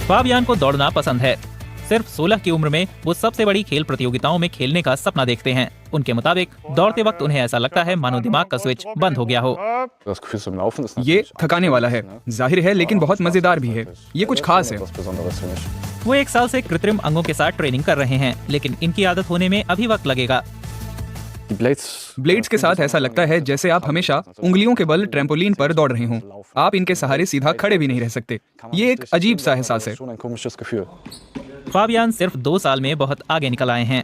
Fabian को दौड़ना पसंद है। सिर्फ 16 की उम्र में वो सबसे बड़ी खेल प्रतियोगिताओं में खेलने का सपना देखते हैं। उनके मुताबिक दौड़ते वक्त उन्हें ऐसा लगता है मानो दिमाग का स्विच बंद हो गया हो। ये थकाने वाला है, जाहिर है, लेकिन बहुत मजेदार भी है। ये कुछ खास है। वो 1 साल से कृत्रिम अंगों के साथ ट्रेनिंग कर रहे हैं, लेकिन इनकी आदत होने में अभी वक्त लगेगा। ब्लेड्स के साथ ऐसा लगता है जैसे आप हमेशा उंगलियों के बल ट्रैम्पोलिन पर दौड़ रहे हों। आप इनके सहारे सीधा खड़े भी नहीं रह सकते। ये एक अजीब सा एहसास है। फाबियान सिर्फ 2 साल में बहुत आगे निकल आए हैं।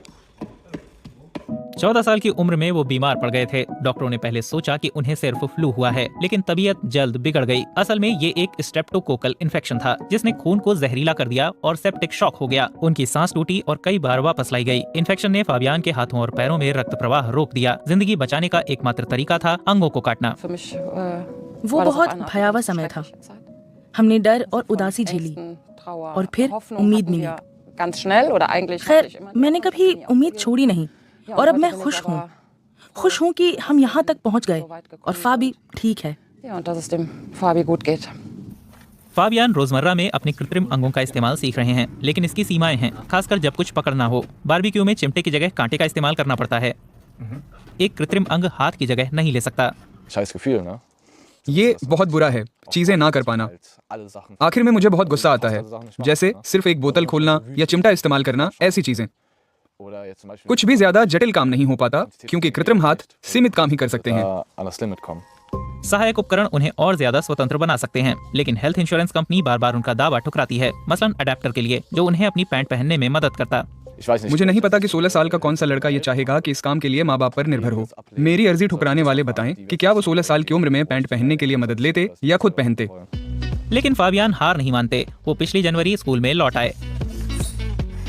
14 साल की उम्र में वो बीमार पड़ गए थे। डॉक्टरों ने पहले सोचा कि उन्हें सिर्फ फ्लू हुआ है, लेकिन तबीयत जल्द बिगड़ गई। असल में ये एक स्ट्रेप्टोकोकल इन्फेक्शन था, जिसने खून को जहरीला कर दिया और सेप्टिक शॉक हो गया। उनकी सांस टूटी और कई बार वापस लाई गई। इन्फेक्शन ने फाबियान के हाथों और पैरों में रक्त प्रवाह रोक दिया। जिंदगी बचाने का एकमात्र तरीका था अंगों को काटना। वो बहुत भयावह समय था। हमने डर और उदासी झेली और फिर उम्मीद मिली। खैर, मैंने कभी उम्मीद छोड़ी नहीं और अब मैं खुश हूँ कि हम यहाँ तक पहुँच गए और फाबी ठीक है। फाबियान रोजमर्रा में अपने कृत्रिम अंगों का इस्तेमाल सीख रहे हैं, लेकिन इसकी सीमाएं हैं, खासकर जब कुछ पकड़ना हो। बारबेक्यू में चिमटे की जगह कांटे का इस्तेमाल करना पड़ता है। एक कृत्रिम अंग हाथ की जगह नहीं ले सकता। ये बहुत बुरा है, चीजें ना कर पाना। आखिर में मुझे बहुत गुस्सा आता है, जैसे सिर्फ एक बोतल खोलना या चिमटा इस्तेमाल करना, ऐसी चीजें। कुछ भी ज्यादा जटिल काम नहीं हो पाता, क्योंकि कृत्रिम हाथ सीमित काम ही कर सकते हैं। सहायक उपकरण उन्हें और ज्यादा स्वतंत्र बना सकते हैं, लेकिन हेल्थ इंश्योरेंस कंपनी बार बार उनका दावा ठुकराती है, मसलन अडेप्टर के लिए, जो उन्हें अपनी पैंट पहनने में मदद करता। मुझे नहीं पता कि 16 साल का कौन सा लड़का ये चाहेगा कि इस काम के लिए माँ बाप पर निर्भर हो। मेरी अर्जी ठुकराने वाले बताएं कि क्या वो 16 साल की उम्र में पैंट पहनने के लिए मदद लेते या खुद पहनते। लेकिन फाबियान हार नहीं मानते। वो पिछली जनवरी स्कूल में लौट आए।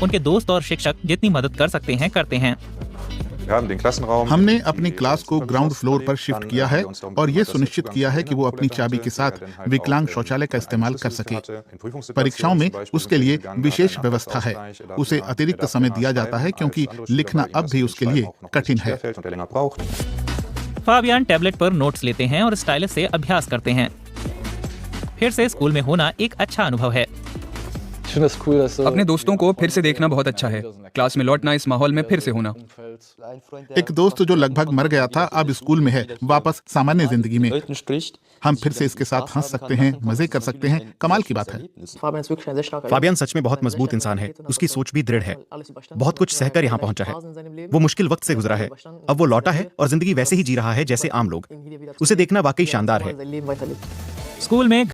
उनके दोस्त और शिक्षक जितनी मदद कर सकते हैं करते हैं। हमने अपनी क्लास को ग्राउंड फ्लोर पर शिफ्ट किया है और ये सुनिश्चित किया है कि वो अपनी चाबी के साथ विकलांग शौचालय का इस्तेमाल कर सके। परीक्षाओं में उसके लिए विशेष व्यवस्था है। उसे अतिरिक्त समय दिया जाता है क्योंकि लिखना अब भी उसके लिए कठिन है। फाबियान टैबलेट पर नोट्स लेते हैं और स्टाइलस से अभ्यास करते हैं। फिर से स्कूल में होना एक अच्छा अनुभव है। अपने दोस्तों को फिर से देखना बहुत अच्छा है। क्लास में लौटना, इस माहौल में फिर से होना। एक दोस्त जो लगभग मर गया था अब स्कूल में है, वापस सामान्य जिंदगी में। हम फिर से इसके साथ हंस सकते हैं, मजे कर सकते हैं। कमाल की बात है। फाबियान सच में बहुत मजबूत इंसान है। उसकी सोच भी दृढ़ है। बहुत कुछ सहकर यहाँ पहुंचा है। वो मुश्किल वक्त से गुजरा है। अब वो लौटा है और जिंदगी वैसे ही जी रहा है जैसे आम लोग। उसे देखना वाकई शानदार है। स्कूल में